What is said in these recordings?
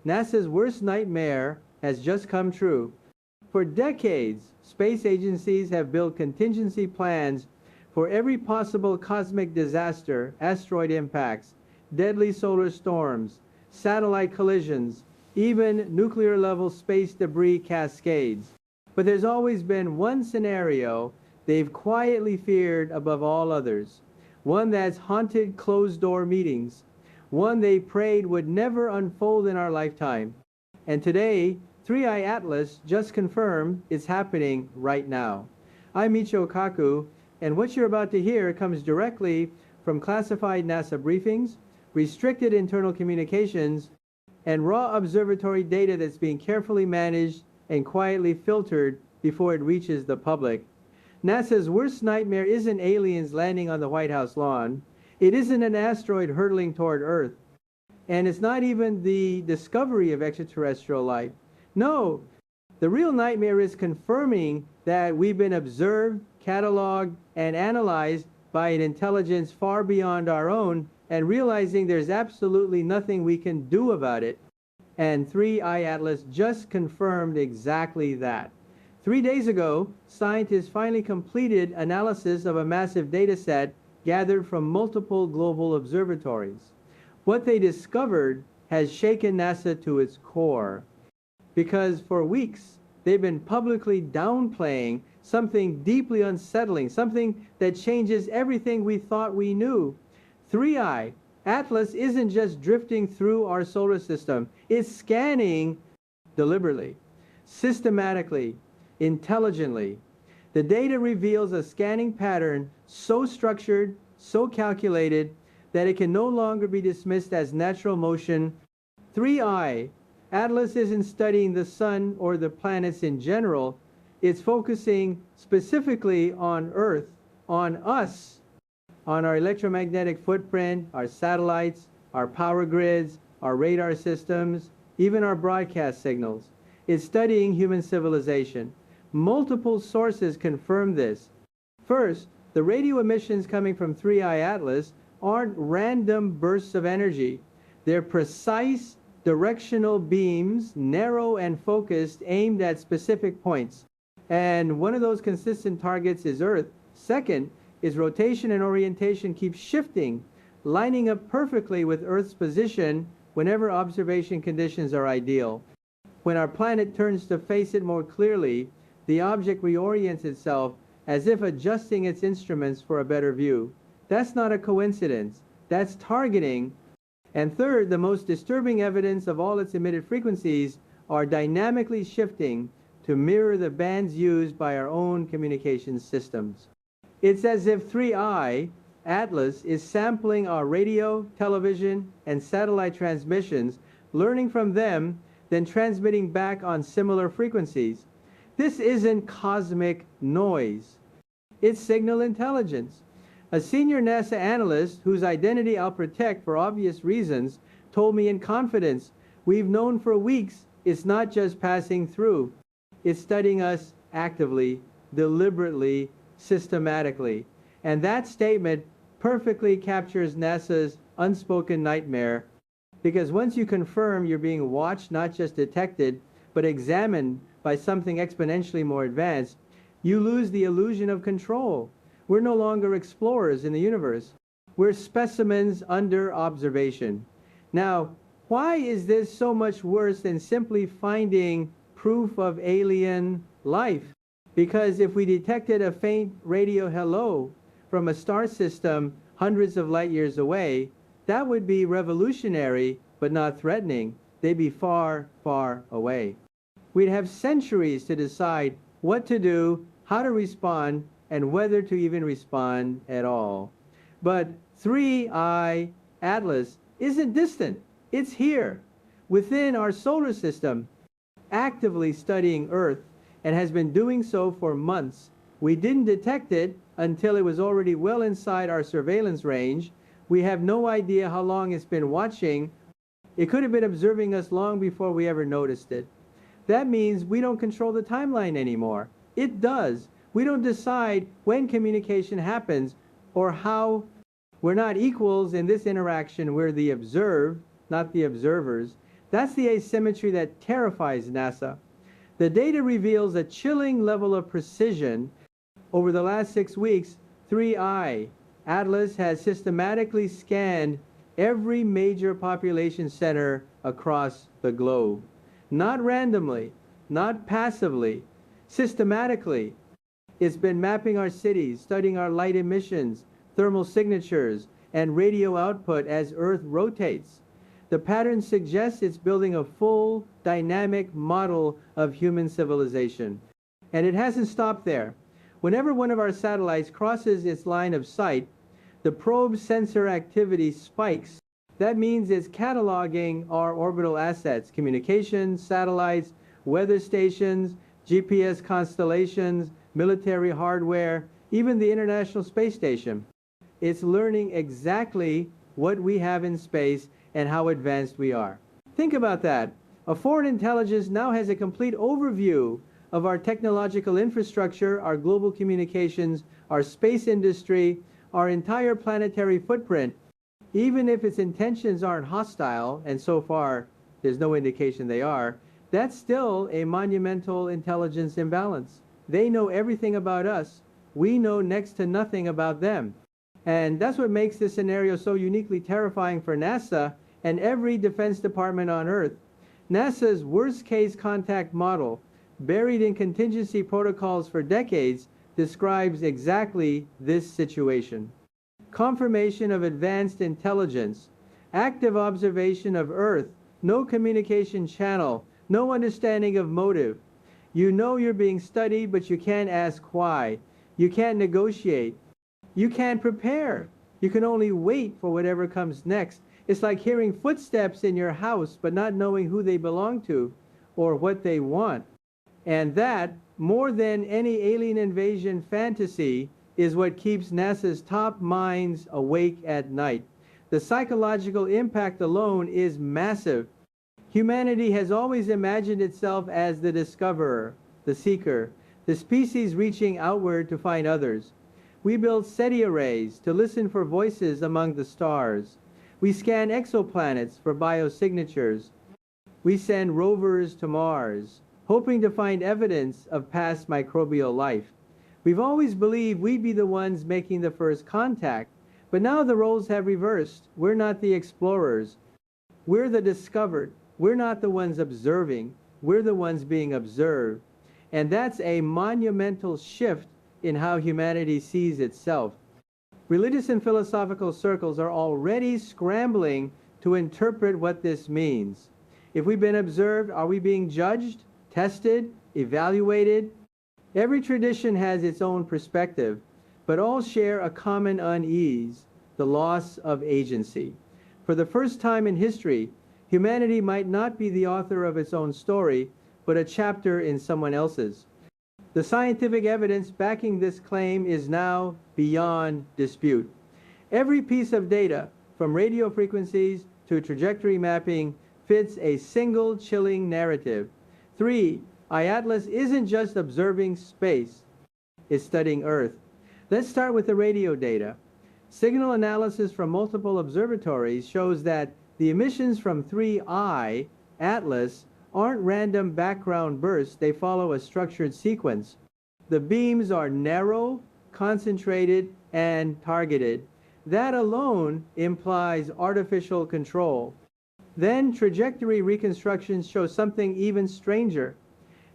NASA's worst nightmare has just come true. For decades, space agencies have built contingency plans for every possible cosmic disaster, asteroid impacts, deadly solar storms, satellite collisions, even nuclear-level space debris cascades. But there's always been one scenario they've quietly feared above all others, one that's haunted closed-door meetings, one they prayed would never unfold in our lifetime. And today, 3i Atlas just confirmed it's happening right now. I'm Michio Kaku, and what you're about to hear comes directly from classified NASA briefings, restricted internal communications, and raw observatory data that's being carefully managed and quietly filtered before it reaches the public. NASA's worst nightmare isn't aliens landing on the White House lawn. It isn't an asteroid hurtling toward Earth. And it's not even the discovery of extraterrestrial life. No, the real nightmare is confirming that we've been observed, cataloged, and analyzed by an intelligence far beyond our own, and realizing there's absolutely nothing we can do about it. And 3i Atlas just confirmed exactly that. 3 days ago, scientists finally completed analysis of a massive data set gathered from multiple global observatories. What they discovered has shaken NASA to its core, because for weeks they've been publicly downplaying something deeply unsettling, something that changes everything we thought we knew. 3i Atlas isn't just drifting through our solar system, it's scanning deliberately, systematically, intelligently. The data reveals a scanning pattern so structured, so calculated, that it can no longer be dismissed as natural motion. 3i Atlas isn't studying the sun or the planets in general. It's focusing specifically on Earth, on us, on our electromagnetic footprint, our satellites, our power grids, our radar systems, even our broadcast signals. It's studying human civilization. Multiple sources confirm this. First, the radio emissions coming from 3i Atlas aren't random bursts of energy. They're precise, directional beams, narrow and focused, aimed at specific points. And one of those consistent targets is Earth. Second, its rotation and orientation keep shifting, lining up perfectly with Earth's position whenever observation conditions are ideal. When our planet turns to face it more clearly, the object reorients itself as if adjusting its instruments for a better view. That's not a coincidence. That's targeting. And third, the most disturbing evidence of all its emitted frequencies are dynamically shifting to mirror the bands used by our own communication systems. It's as if 3i Atlas is sampling our radio, television, and satellite transmissions, learning from them, then transmitting back on similar frequencies. This isn't cosmic noise. It's signal intelligence. A senior NASA analyst, whose identity I'll protect for obvious reasons, told me in confidence, "We've known for weeks it's not just passing through. It's studying us actively, deliberately, systematically." And that statement perfectly captures NASA's unspoken nightmare, because once you confirm you're being watched, not just detected, but examined by something exponentially more advanced, you lose the illusion of control. We're no longer explorers in the universe. We're specimens under observation. Now, why is this so much worse than simply finding proof of alien life? Because if we detected a faint radio hello from a star system hundreds of light years away, that would be revolutionary, but not threatening. They'd be far, far away. We'd have centuries to decide what to do, how to respond, and whether to even respond at all. But 3i Atlas isn't distant. It's here, within our solar system, actively studying Earth, and has been doing so for months. We didn't detect it until it was already well inside our surveillance range. We have no idea how long it's been watching. It could have been observing us long before we ever noticed it. That means we don't control the timeline anymore. It does. We don't decide when communication happens or how. We're not equals in this interaction. We're the observed, not the observers. That's the asymmetry that terrifies NASA. The data reveals a chilling level of precision. Over the last 6 weeks, 3I Atlas has systematically scanned every major population center across the globe. Not randomly, not passively, systematically. It's been mapping our cities, studying our light emissions, thermal signatures, and radio output as Earth rotates. The pattern suggests it's building a full, dynamic model of human civilization. And it hasn't stopped there. Whenever one of our satellites crosses its line of sight, the probe's sensor activity spikes. That means it's cataloging our orbital assets, communications, satellites, weather stations, GPS constellations, military hardware, even the International Space Station. It's learning exactly what we have in space and how advanced we are. Think about that. A foreign intelligence now has a complete overview of our technological infrastructure, our global communications, our space industry, our entire planetary footprint. Even if its intentions aren't hostile, and so far there's no indication they are, that's still a monumental intelligence imbalance. They know everything about us. We know next to nothing about them. And that's what makes this scenario so uniquely terrifying for NASA and every defense department on Earth. NASA's worst-case contact model, buried in contingency protocols for decades, describes exactly this situation. Confirmation of advanced intelligence, active observation of Earth, no communication channel, no understanding of motive. You know you're being studied, but you can't ask why. You can't negotiate. You can't prepare. You can only wait for whatever comes next. It's like hearing footsteps in your house, but not knowing who they belong to or what they want. And that, more than any alien invasion fantasy, is what keeps NASA's top minds awake at night. The psychological impact alone is massive. Humanity has always imagined itself as the discoverer, the seeker, the species reaching outward to find others. We build SETI arrays to listen for voices among the stars. We scan exoplanets for biosignatures. We send rovers to Mars, hoping to find evidence of past microbial life. We've always believed we'd be the ones making the first contact, but now the roles have reversed. We're not the explorers. We're the discovered. We're not the ones observing. We're the ones being observed. And that's a monumental shift in how humanity sees itself. Religious and philosophical circles are already scrambling to interpret what this means. If we've been observed, are we being judged, tested, evaluated? Every tradition has its own perspective, but all share a common unease, the loss of agency. For the first time in history, humanity might not be the author of its own story, but a chapter in someone else's. The scientific evidence backing this claim is now beyond dispute. Every piece of data, from radio frequencies to trajectory mapping, fits a single chilling narrative. 3. IATLAS isn't just observing space, it's studying Earth. Let's start with the radio data. Signal analysis from multiple observatories shows that the emissions from 3I, Atlas, aren't random background bursts, they follow a structured sequence. The beams are narrow, concentrated, and targeted. That alone implies artificial control. Then trajectory reconstructions show something even stranger.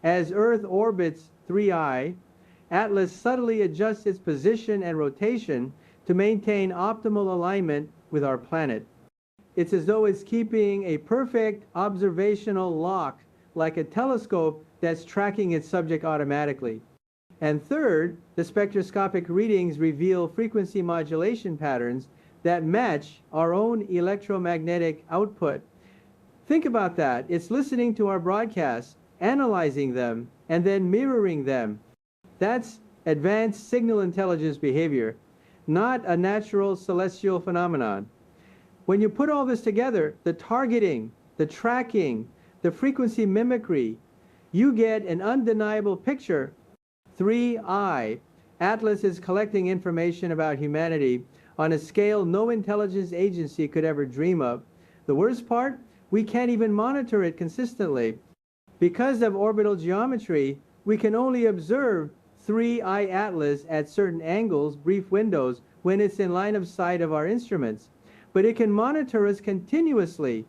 As Earth orbits 3I, Atlas subtly adjusts its position and rotation to maintain optimal alignment with our planet. It's as though it's keeping a perfect observational lock, like a telescope that's tracking its subject automatically. And third, the spectroscopic readings reveal frequency modulation patterns that match our own electromagnetic output. Think about that. It's listening to our broadcasts, analyzing them, and then mirroring them. That's advanced signal intelligence behavior, not a natural celestial phenomenon. When you put all this together, the targeting, the tracking, the frequency mimicry, you get an undeniable picture. 3I, Atlas is collecting information about humanity on a scale no intelligence agency could ever dream of. The worst part, we can't even monitor it consistently. Because of orbital geometry, we can only observe 3I Atlas at certain angles, brief windows, when it's in line of sight of our instruments. But it can monitor us continuously.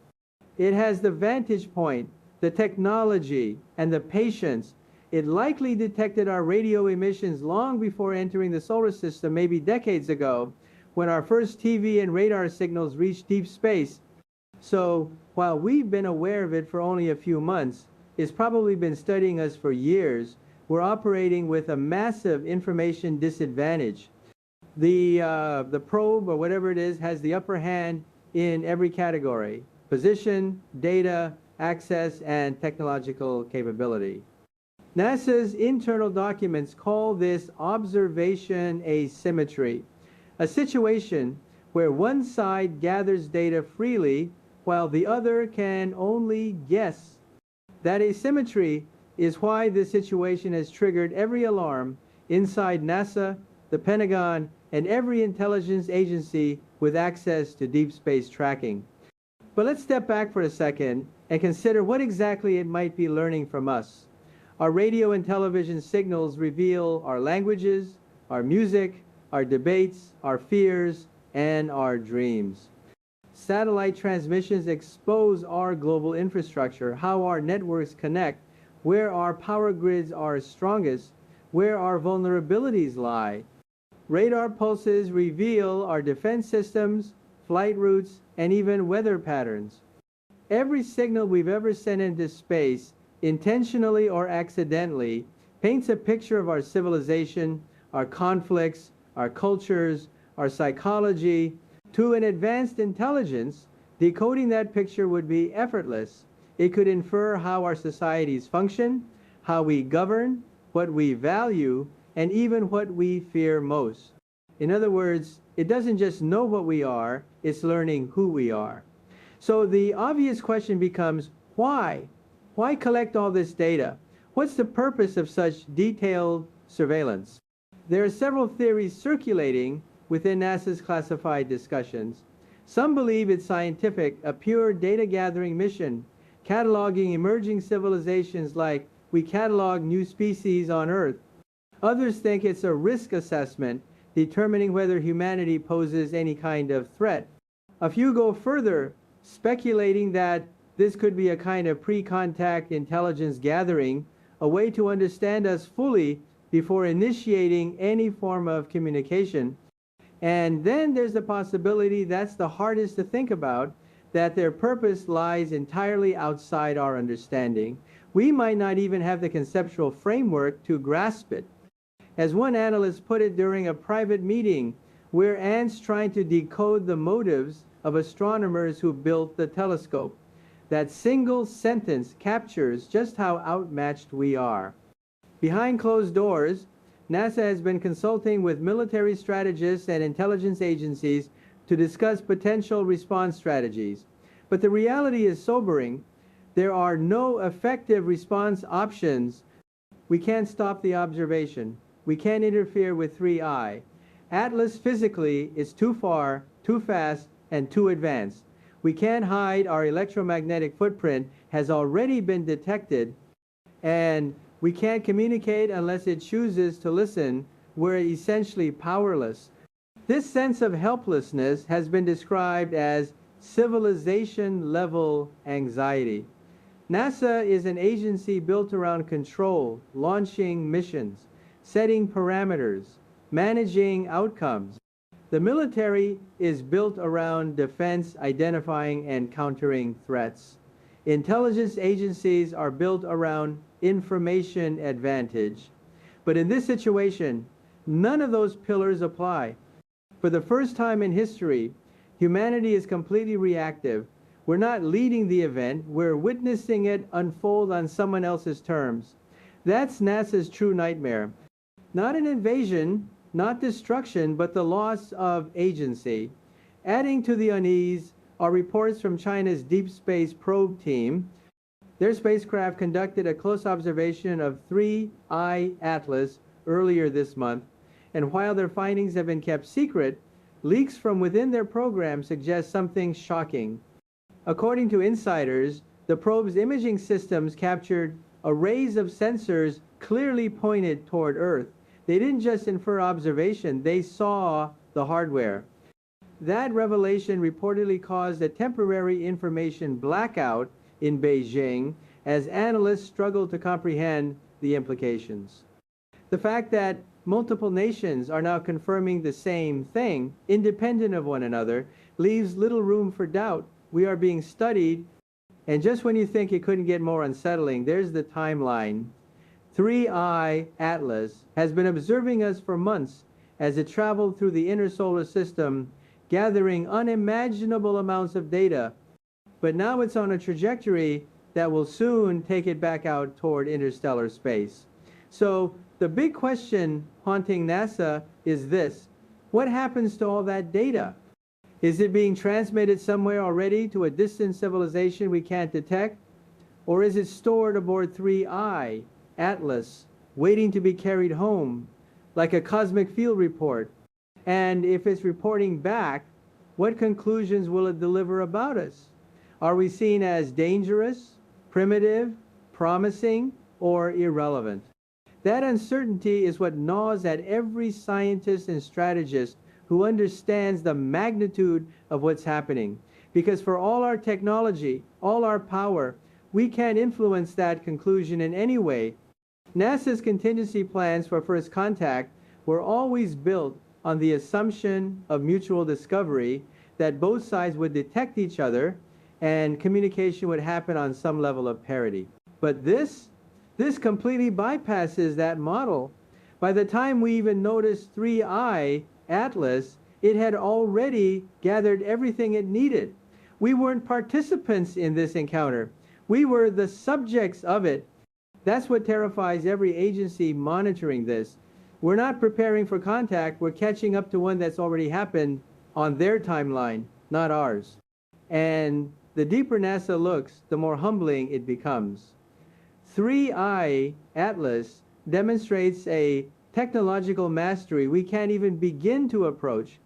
It has the vantage point, the technology, and the patience. It likely detected our radio emissions long before entering the solar system, maybe decades ago, when our first TV and radar signals reached deep space. So, while we've been aware of it for only a few months, it's probably been studying us for years. We're operating with a massive information disadvantage. The probe, or whatever it is, has the upper hand in every category: position, data, access, and technological capability. NASA's internal documents call this observation asymmetry, a situation where one side gathers data freely while the other can only guess. That asymmetry is why this situation has triggered every alarm inside NASA, the Pentagon, and every intelligence agency with access to deep space tracking. But let's step back for a second and consider what exactly it might be learning from us. Our radio and television signals reveal our languages, our music, our debates, our fears, and our dreams. Satellite transmissions expose our global infrastructure, how our networks connect, where our power grids are strongest, where our vulnerabilities lie. Radar pulses reveal our defense systems, flight routes, and even weather patterns. Every signal we've ever sent into space, intentionally or accidentally, paints a picture of our civilization, our conflicts, our cultures, our psychology. To an advanced intelligence, decoding that picture would be effortless. It could infer how our societies function, how we govern, what we value, and even what we fear most. In other words, it doesn't just know what we are, it's learning who we are. So the obvious question becomes, why? Why collect all this data? What's the purpose of such detailed surveillance? There are several theories circulating within NASA's classified discussions. Some believe it's scientific, a pure data-gathering mission, cataloging emerging civilizations like we catalog new species on Earth. Others think it's a risk assessment, determining whether humanity poses any kind of threat. A few go further, speculating that this could be a kind of pre-contact intelligence gathering, a way to understand us fully before initiating any form of communication. And then there's the possibility that's the hardest to think about, that their purpose lies entirely outside our understanding. We might not even have the conceptual framework to grasp it. As one analyst put it during a private meeting, we're ants trying to decode the motives of astronomers who built the telescope. That single sentence captures just how outmatched we are. Behind closed doors, NASA has been consulting with military strategists and intelligence agencies to discuss potential response strategies. But the reality is sobering. There are no effective response options. We can't stop the observation. We can't interfere with 3I. Atlas physically is too far, too fast, and too advanced. We can't hide. Our electromagnetic footprint has already been detected, and we can't communicate unless it chooses to listen. We're essentially powerless. This sense of helplessness has been described as civilization-level anxiety. NASA is an agency built around control, launching missions, setting parameters, managing outcomes. The military is built around defense, identifying and countering threats. Intelligence agencies are built around information advantage. But in this situation, none of those pillars apply. For the first time in history, humanity is completely reactive. We're not leading the event, we're witnessing it unfold on someone else's terms. That's NASA's true nightmare. Not an invasion, not destruction, but the loss of agency. Adding to the unease are reports from China's Deep Space Probe team. Their spacecraft conducted a close observation of 3I Atlas earlier this month, and while their findings have been kept secret, leaks from within their program suggest something shocking. According to insiders, the probe's imaging systems captured arrays of sensors clearly pointed toward Earth. They didn't just infer observation, they saw the hardware. That revelation reportedly caused a temporary information blackout in Beijing as analysts struggled to comprehend the implications. The fact that multiple nations are now confirming the same thing, independent of one another, leaves little room for doubt. We are being studied, and just when you think it couldn't get more unsettling, there's the timeline. 3I Atlas has been observing us for months as it traveled through the inner solar system, gathering unimaginable amounts of data. But now it's on a trajectory that will soon take it back out toward interstellar space. So the big question haunting NASA is this: what happens to all that data? Is it being transmitted somewhere already to a distant civilization we can't detect? Or is it stored aboard 3I Atlas, waiting to be carried home, like a cosmic field report? And if it's reporting back, what conclusions will it deliver about us? Are we seen as dangerous, primitive, promising, or irrelevant? That uncertainty is what gnaws at every scientist and strategist who understands the magnitude of what's happening. Because for all our technology, all our power, we can't influence that conclusion in any way. NASA's contingency plans for first contact were always built on the assumption of mutual discovery, that both sides would detect each other and communication would happen on some level of parity. But this completely bypasses that model. By the time we even noticed 3I Atlas, it had already gathered everything it needed. We weren't participants in this encounter. We were the subjects of it. That's what terrifies every agency monitoring this. We're not preparing for contact, we're catching up to one that's already happened on their timeline, not ours. And the deeper NASA looks, the more humbling it becomes. 3I Atlas demonstrates a technological mastery we can't even begin to approach.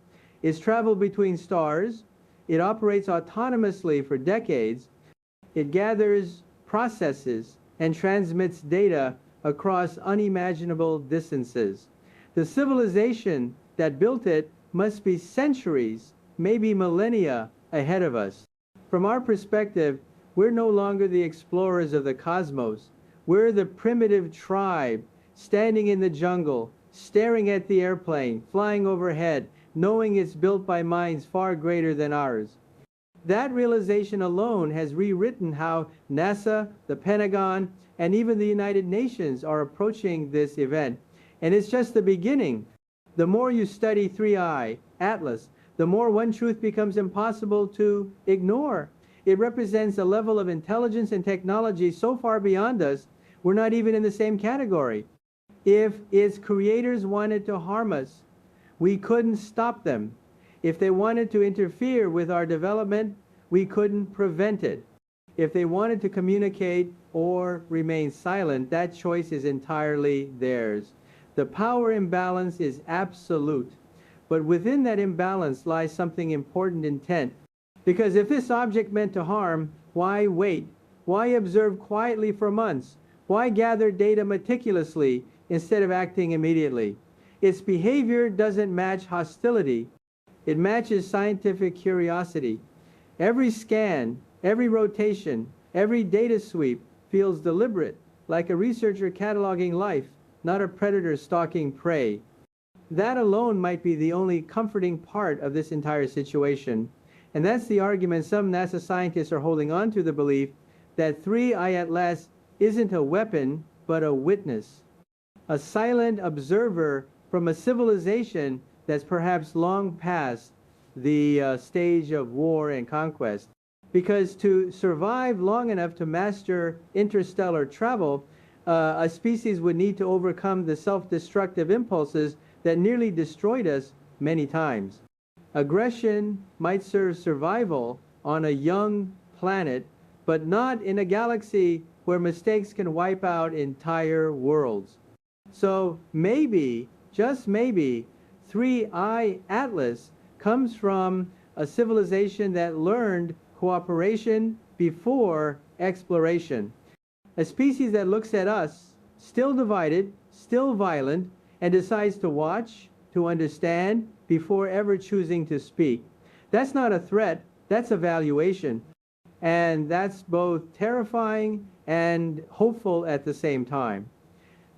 It's traveled between stars, it operates autonomously for decades, it gathers, processes, and transmits data across unimaginable distances. The civilization that built it must be centuries, maybe millennia ahead of us. From our perspective, we're no longer the explorers of the cosmos. We're the primitive tribe standing in the jungle, staring at the airplane, flying overhead, knowing it's built by minds far greater than ours. That realization alone has rewritten how NASA, the Pentagon, and even the United Nations are approaching this event. And it's just the beginning. The more you study 3I Atlas, the more one truth becomes impossible to ignore. It represents a level of intelligence and technology so far beyond us, we're not even in the same category. If its creators wanted to harm us, we couldn't stop them. If they wanted to interfere with our development, we couldn't prevent it. If they wanted to communicate or remain silent, that choice is entirely theirs. The power imbalance is absolute. But within that imbalance lies something important intent. Because if this object meant to harm, why wait? Why observe quietly for months? Why gather data meticulously instead of acting immediately? Its behavior doesn't match hostility. It matches scientific curiosity. Every scan, every rotation, every data sweep feels deliberate, like a researcher cataloging life, not a predator stalking prey. That alone might be the only comforting part of this entire situation. And that's the argument some NASA scientists are holding on to, the belief that 3I Atlas isn't a weapon, but a witness. A silent observer from a civilization that's perhaps long past the stage of war and conquest. Because to survive long enough to master interstellar travel, a species would need to overcome the self-destructive impulses that nearly destroyed us many times. Aggression might serve survival on a young planet, but not in a galaxy where mistakes can wipe out entire worlds. So maybe, just maybe, 3I Atlas comes from a civilization that learned cooperation before exploration. A species that looks at us, still divided, still violent, and decides to watch, to understand, before ever choosing to speak. That's not a threat, that's evaluation. And that's both terrifying and hopeful at the same time.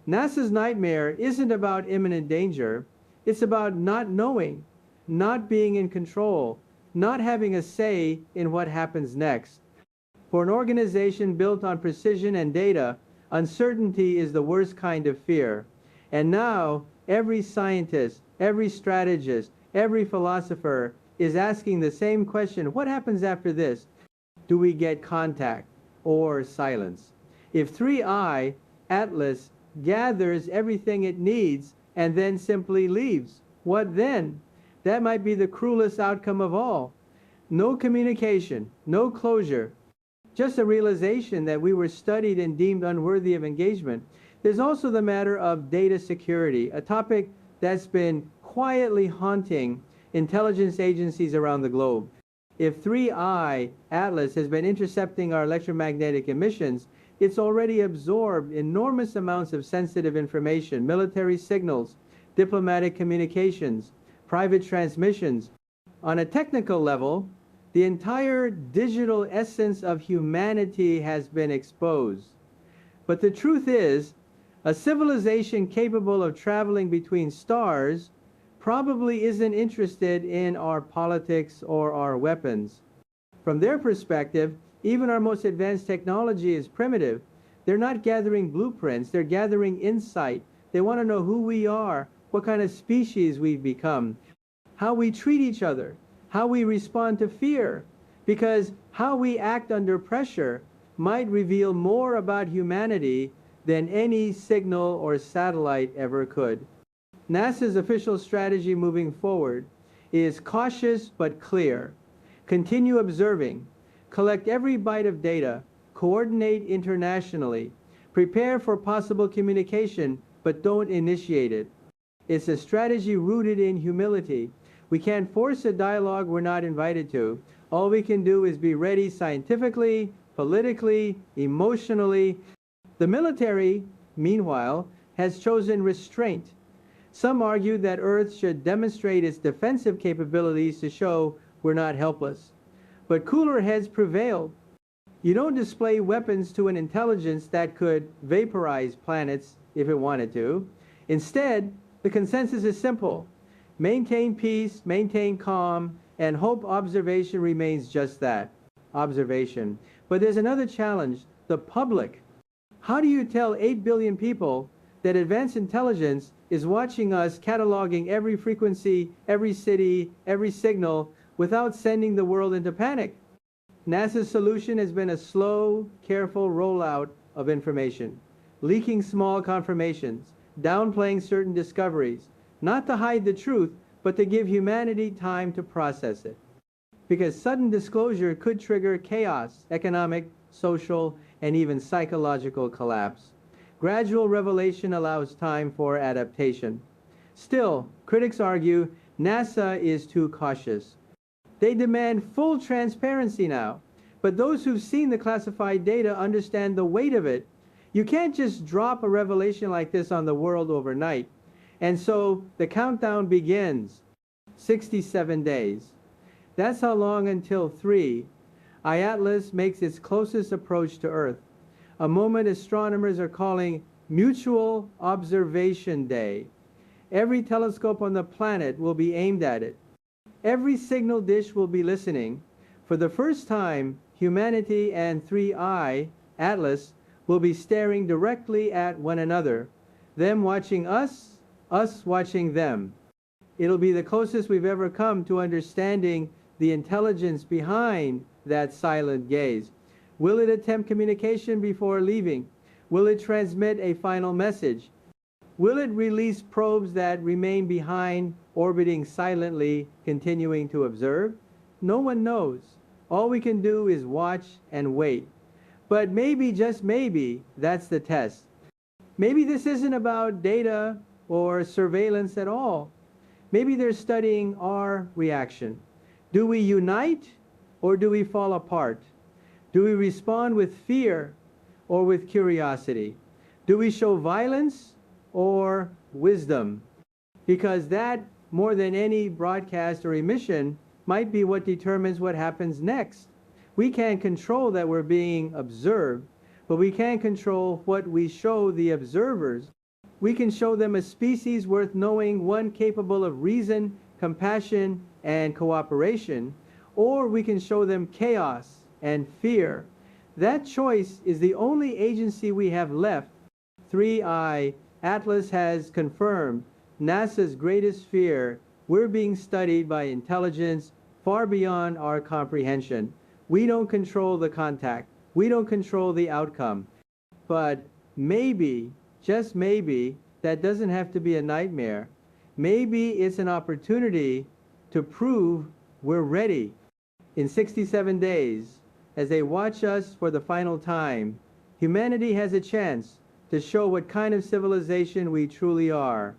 NASA's nightmare isn't about imminent danger, it's about not knowing, not being in control, not having a say in what happens next. For an organization built on precision and data, uncertainty is the worst kind of fear. And now, every scientist, every strategist, every philosopher is asking the same question: what happens after this? Do we get contact or silence? If 3I, Atlas, gathers everything it needs and then simply leaves, what then? That might be the cruelest outcome of all. No communication, no closure, just a realization that we were studied and deemed unworthy of engagement. There's also the matter of data security, a topic that's been quietly haunting intelligence agencies around the globe. If 3I, Atlas, has been intercepting our electromagnetic emissions, it's already absorbed enormous amounts of sensitive information, military signals, diplomatic communications, private transmissions. On a technical level, the entire digital essence of humanity has been exposed. But the truth is, a civilization capable of traveling between stars probably isn't interested in our politics or our weapons. From their perspective, even our most advanced technology is primitive. They're not gathering blueprints, they're gathering insight. They want to know who we are, what kind of species we've become, how we treat each other, how we respond to fear, because how we act under pressure might reveal more about humanity than any signal or satellite ever could. NASA's official strategy moving forward is cautious but clear. Continue observing, collect every byte of data, coordinate internationally, prepare for possible communication, but don't initiate it. It's a strategy rooted in humility. We can't force a dialogue we're not invited to. All we can do is be ready scientifically, politically, emotionally. The military, meanwhile, has chosen restraint. Some argue that Earth should demonstrate its defensive capabilities to show we're not helpless. But cooler heads prevailed. You don't display weapons to an intelligence that could vaporize planets if it wanted to. Instead, the consensus is simple. Maintain peace, maintain calm, and hope observation remains just that, observation. But there's another challenge, the public. How do you tell 8 billion people that advanced intelligence is watching us cataloging every frequency, every city, every signal without sending the world into panic? NASA's solution has been a slow, careful rollout of information, leaking small confirmations, downplaying certain discoveries, not to hide the truth, but to give humanity time to process it. Because sudden disclosure could trigger chaos, economic, social, and even psychological collapse. Gradual revelation allows time for adaptation. Still, critics argue NASA is too cautious. They demand full transparency now, but those who've seen the classified data understand the weight of it. You can't just drop a revelation like this on the world overnight. And so the countdown begins, 67 days. That's how long until 3, IATLAS makes its closest approach to Earth, a moment astronomers are calling Mutual Observation Day. Every telescope on the planet will be aimed at it. Every signal dish will be listening. For the first time, humanity and 3I, Atlas, will be staring directly at one another, them watching us watching them. It'll be the closest we've ever come to understanding the intelligence behind that silent gaze. Will it attempt communication before leaving? Will it transmit a final message? Will it release probes that remain behind, orbiting silently, continuing to observe? No one knows. All we can do is watch and wait. But maybe, just maybe, that's the test. Maybe this isn't about data or surveillance at all. Maybe they're studying our reaction. Do we unite or do we fall apart? Do we respond with fear or with curiosity? Do we show violence or wisdom? Because that, more than any broadcast or emission, might be what determines what happens next. We can't control that we're being observed, but we can control what we show the observers. We can show them a species worth knowing, one capable of reason, compassion, and cooperation, or we can show them chaos and fear. That choice is the only agency we have left. 3I, Atlas has confirmed NASA's greatest fear: we're being studied by intelligence far beyond our comprehension. We don't control the contact. We don't control the outcome. But maybe, just maybe, that doesn't have to be a nightmare. Maybe it's an opportunity to prove we're ready. In 67 days, as they watch us for the final time, humanity has a chance to show what kind of civilization we truly are.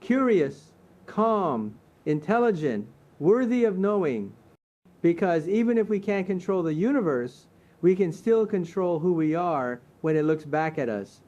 Curious, calm, intelligent, worthy of knowing. Because even if we can't control the universe, we can still control who we are when it looks back at us.